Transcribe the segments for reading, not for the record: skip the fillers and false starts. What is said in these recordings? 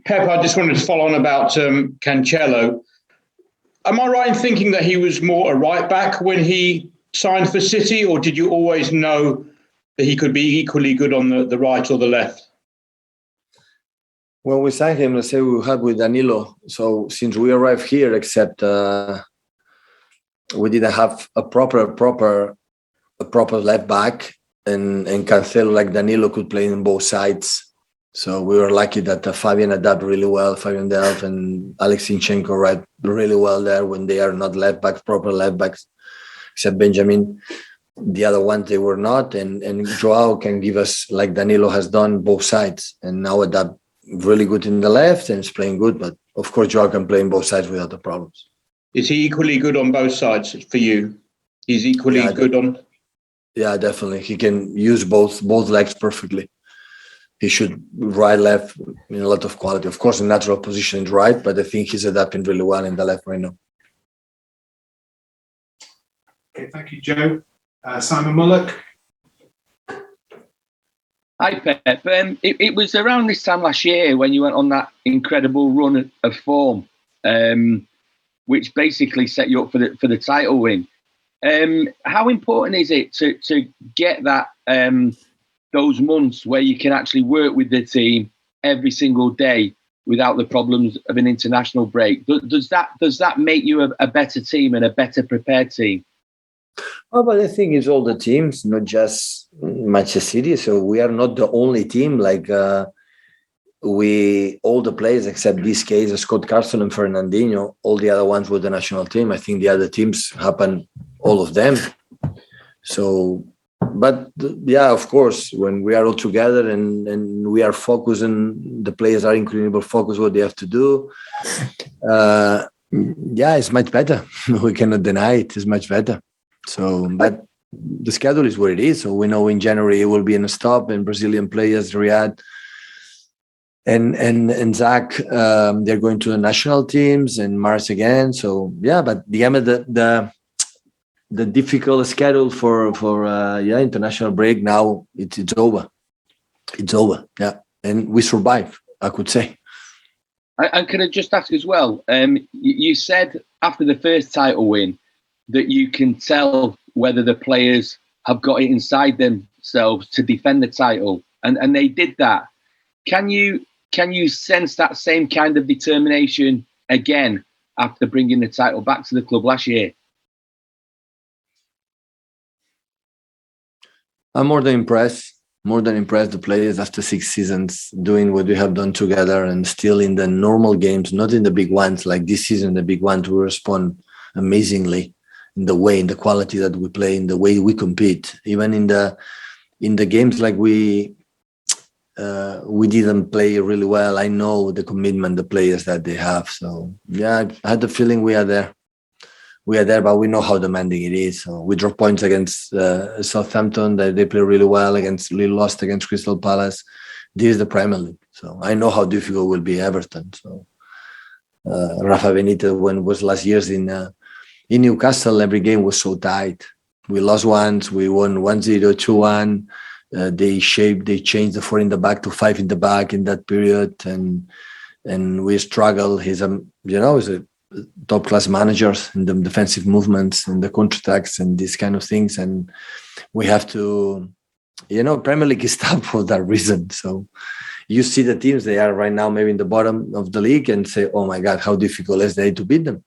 Pep, I just wanted to follow on about Cancelo. Am I right in thinking that he was more a right back when he signed for City, or did you always know that he could be equally good on the right or the left? When we signed him, let's say we had with Danilo. So since we arrived here, except we didn't have a proper left back, and Cancelo, like Danilo, could play on both sides. So we were lucky that Fabian adapted really well. Fabian Delph and Alex Zinchenko right really well there when they are not left backs, proper left backs, except Benjamin. The other ones, they were not. And Joao can give us, like Danilo has done, both sides. And now adapt really good in the left and is playing good. But of course, Joao can play on both sides without the problems. Is he equally good on both sides for you? He's equally good on... Yeah, definitely. He can use both legs perfectly. He should right, left in a lot of quality. Of course, the natural position is right, but I think he's adapting really well in the left right now. Okay, thank you, Joe. Simon Mullock. Hi, Pep. It was around this time last year when you went on that incredible run of form, which basically set you up for the title win. How important is it to get that those months where you can actually work with the team every single day without the problems of an international break? Does that make you a better team and a better prepared team? Oh, but I think it's all the teams, not just Manchester City. So we are not the only team. Like all the players except this case, Scott Carson and Fernandinho, all the other ones were the national team. I think the other teams happen, all of them. So. But yeah, of course, when we are all together and we are focused and the players are incredible focus what they have to do, it's much better. We cannot deny it. It's much better. So, but the schedule is what it is. So we know in January it will be in a stop, and Brazilian players, Riyadh and Zach, they're going to the national teams and Mars again. So yeah, but the difficult schedule for international break now it's over. It's over. Yeah, and we survive, I could say. And can I just ask as well? You said after the first title win that you can tell whether the players have got it inside themselves to defend the title, and they did that. Can you sense that same kind of determination again after bringing the title back to the club last year? I'm more than impressed. The players after 6 seasons doing what we have done together and still in the normal games, not in the big ones like this season, the big one to respond amazingly in the quality that we play, in the way we compete. Even in the games like we didn't play really well. I know the commitment the players that they have. So yeah, I had the feeling we are there. But we know how demanding it is. So we drop points against Southampton. They play really well. We lost against Crystal Palace. This is the Premier League. So I know how difficult will be Everton. So Rafa Benitez, when it was last year's in Newcastle, every game was so tight. We lost once. We won 1-0, 2-1. They changed the 4 in the back to 5 in the back in that period. And we struggle. He's a top class managers in the defensive movements and the counterattacks and these kind of things. And we have to, Premier League is tough for that reason. So you see the teams, they are right now maybe in the bottom of the league and say, oh my God, how difficult is it to beat them?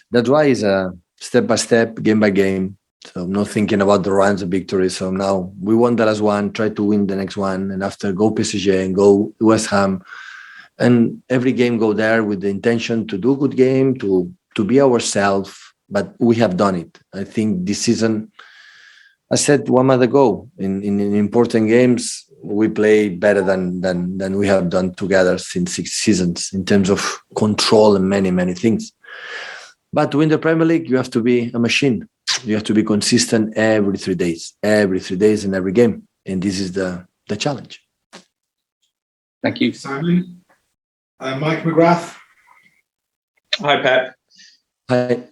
That's why it's a step by step, game by game. So not thinking about the runs of victory. So now we won the last one, try to win the next one. And after go PSG and go West Ham. And every game go there with the intention to do a good game, to be ourselves. But we have done it. I think this season, I said 1 month ago, in important games, we play better than we have done together since 6 seasons in terms of control and many, many things. But to win the Premier League, you have to be a machine. You have to be consistent every 3 days in every game. And this is the challenge. Thank you. Simon. Mike McGrath. Hi, Pep. Hi.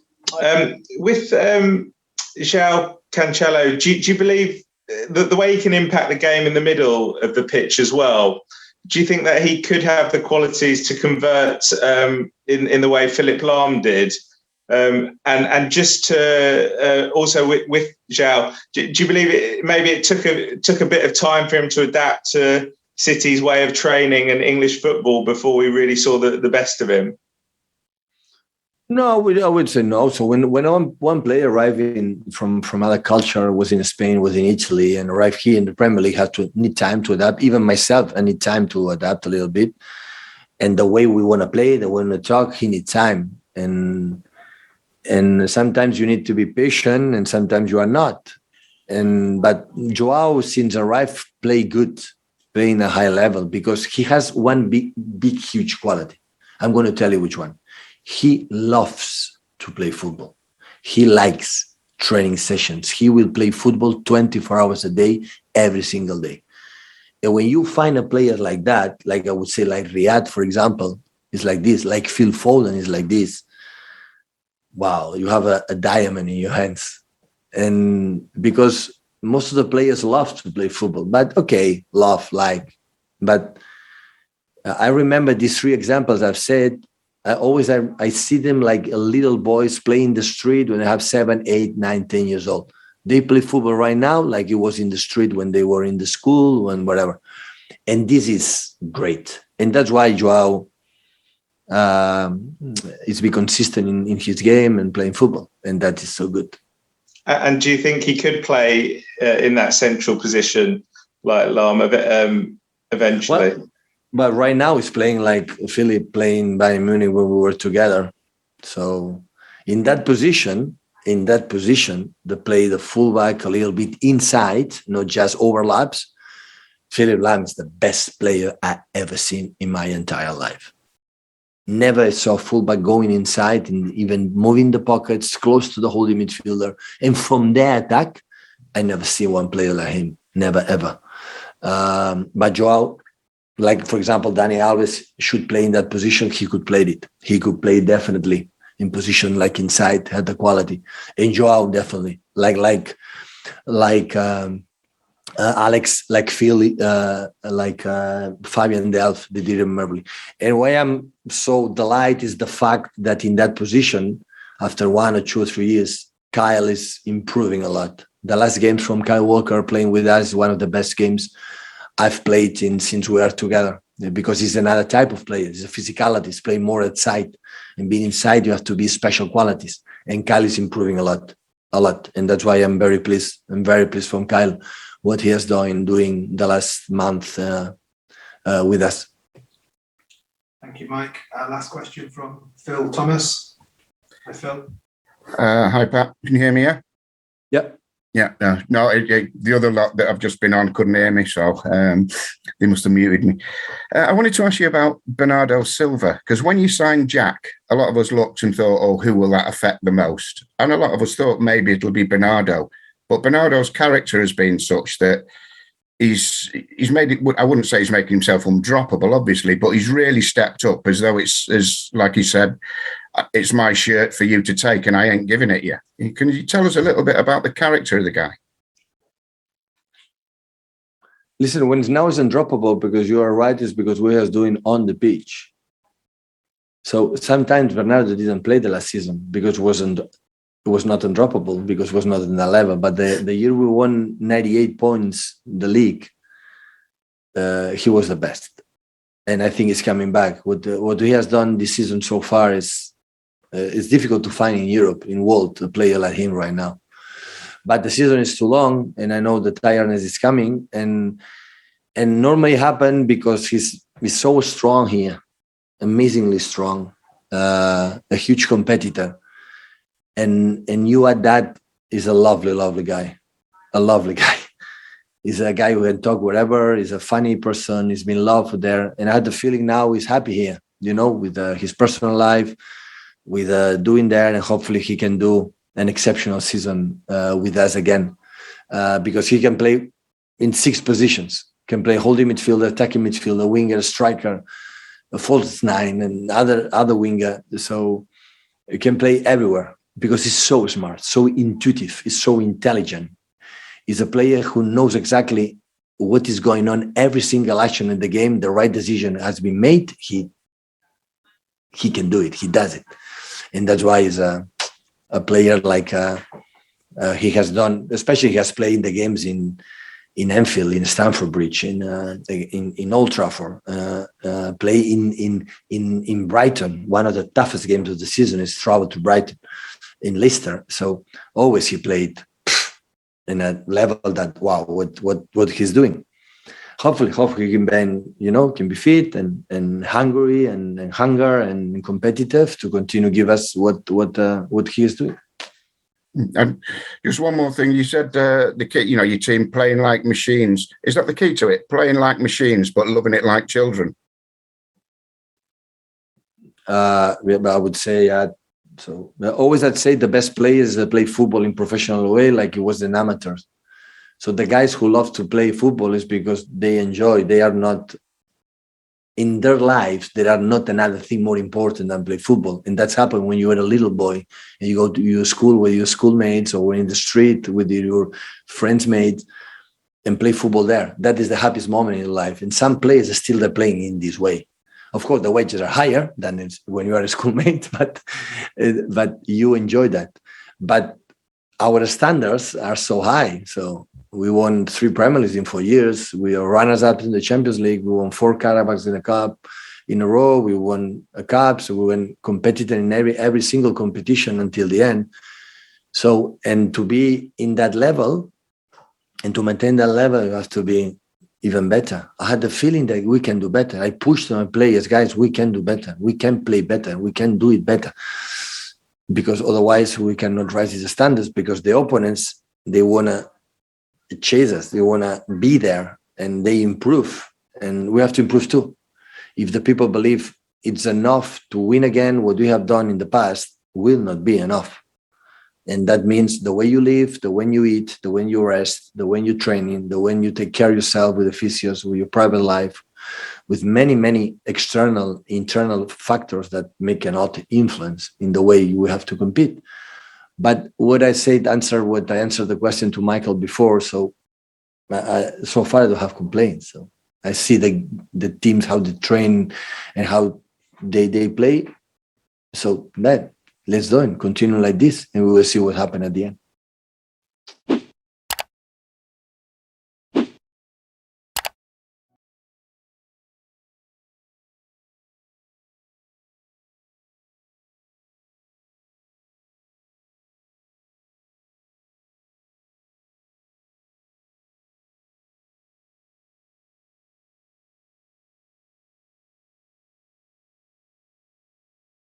With Joao Cancelo, do you believe that the way he can impact the game in the middle of the pitch as well, do you think that he could have the qualities to convert in the way Philipp Lahm did? And just to also with Joao, do you believe maybe it took a bit of time for him to adapt to City's way of training and English football before we really saw the best of him? No, I would say no. So when one player arriving from other culture, was in Spain, was in Italy, and arrived here in the Premier League, had to need time to adapt. Even myself, I need time to adapt a little bit. And the way we want to play, the way we want to talk, he needs time. And sometimes you need to be patient, and sometimes you are not. But Joao, since arrived, play good, playing a high level, because he has one big, huge quality. I'm going to tell you which one. He loves to play football. He likes training sessions. He will play football 24 hours a day, every single day. And when you find a player like that, like I would say, like Riyad, for example, is like this, like Phil Foden is like this. Wow, you have a diamond in your hands. And because most of the players love to play football, but okay, but I remember these three examples I've said. I see them like a little boys playing in the street when they have 7, 8, 9, 10 years old. They play football right now like it was in the street when they were in the school and whatever. And this is great. And that's why Joao is be consistent in his game and playing football. And that is so good. And do you think he could play in that central position like Lahm eventually? Well, but right now he's playing like Philipp playing Bayern Munich when we were together. So in that position, they play the fullback a little bit inside, not just overlaps. Philipp Lahm is the best player I've ever seen in my entire life. Never saw fullback going inside and even moving the pockets close to the holding midfielder. And from their attack, I never see one player like him. Never, ever. But Joao, like, for example, Dani Alves should play in that position. He could play it. He could play definitely in position like inside, had the quality. And Joao definitely, like Alex, like Phil, Fabian Delph, they did remember. And why I'm so delighted is the fact that in that position, after 1 or 2 or 3 years, Kyle is improving a lot. The last games from Kyle Walker playing with us is one of the best games I've played in since we are together, because he's another type of player. He's a physicality. He's playing more outside, and being inside, you have to be special qualities. And Kyle is improving a lot. And that's why I'm very pleased. I'm very pleased from Kyle, what he has done during the last month with us. Thank you, Mike. Last question from Phil Thomas. Hi, Phil. Hi, Pat. Can you hear me? Yeah. Yep. Yeah, no. The other lot that I've just been on couldn't hear me, so they must have muted me. I wanted to ask you about Bernardo Silva, because when you signed Jack, a lot of us looked and thought, "Oh, who will that affect the most?" And a lot of us thought maybe it'll be Bernardo, but Bernardo's character has been such that he's made it. I wouldn't say he's making himself undroppable, obviously, but he's really stepped up, as though it's, as like he said, it's my shirt for you to take and I ain't giving it you. Can you tell us a little bit about the character of the guy? Listen, when now it's undroppable, because you are right, is because we are doing on the pitch. So sometimes Bernardo didn't play the last season because it was not undroppable, because it was not in the level. But the year we won 98 points, the league, he was the best. And I think he's coming back. What he has done this season so far is it's difficult to find in Europe, in world, a player like him right now. But the season is too long, and I know the tiredness is coming. And normally happen because he's so strong here, amazingly strong, a huge competitor. And you at that is a lovely, lovely guy, a lovely guy. He's a guy who can talk wherever. He's a funny person. He's been loved there. And I had the feeling now he's happy here, with his personal life, with doing that. And hopefully he can do an exceptional season with us again, because he can play in 6 positions. Can play holding midfielder, attacking midfielder, winger, striker, a false 9, and other winger. So he can play everywhere because he's so smart, so intuitive, he's so intelligent. He's a player who knows exactly what is going on, every single action in the game, the right decision has been made. He can do it. He does it, and that's why he's a player like he has done. Especially he has played in the games in Anfield, in Stamford Bridge, in Old Trafford. Play in Brighton. One of the toughest games of the season is travel to Brighton, in Leicester. So always he played in a level that, wow, what he's doing. Hopefully he can be fit and hungry and hunger and competitive to continue give us what he is doing. And just one more thing, you said the key, your team playing like machines. Is that the key to it? Playing like machines, but loving it like children? I would say so. Always I'd say the best players that play football in professional way like it was an amateurs. So the guys who love to play football is because they enjoy. They are not in their lives. There are not another thing more important than play football, and that's happened when you were a little boy and you go to your school with your schoolmates or in the street with your friends' mates and play football there. That is the happiest moment in your life. And some players are still playing in this way. Of course, the wages are higher than it's when you are a schoolmate, but you enjoy that. But our standards are so high. So we won 3 Premier Leagues in 4 years. We are runners-up in the Champions League. We won 4 Carabacs in the Cup in a row. We won a Cup. So we went competitive in every single competition until the end. So, and to be in that level and to maintain that level, you have to be even better. I had the feeling that we can do better. I pushed my players, guys, we can do better. We can play better. We can do it better. Because otherwise we cannot rise the standards, because the opponents, they want to chase us. They want to be there and they improve. And we have to improve too. If the people believe it's enough to win again, what we have done in the past will not be enough. And that means the way you live, the way you eat, the way you rest, the way you training, the way you take care of yourself with the physios, with your private life, with many, many external, internal factors that make a lot influence in the way we have to compete. But what I said, I answered the question to Michael before. So so far I don't have complaints. So I see the teams, how they train and how they play. So let's do it. Continue like this, and we will see what happens at the end.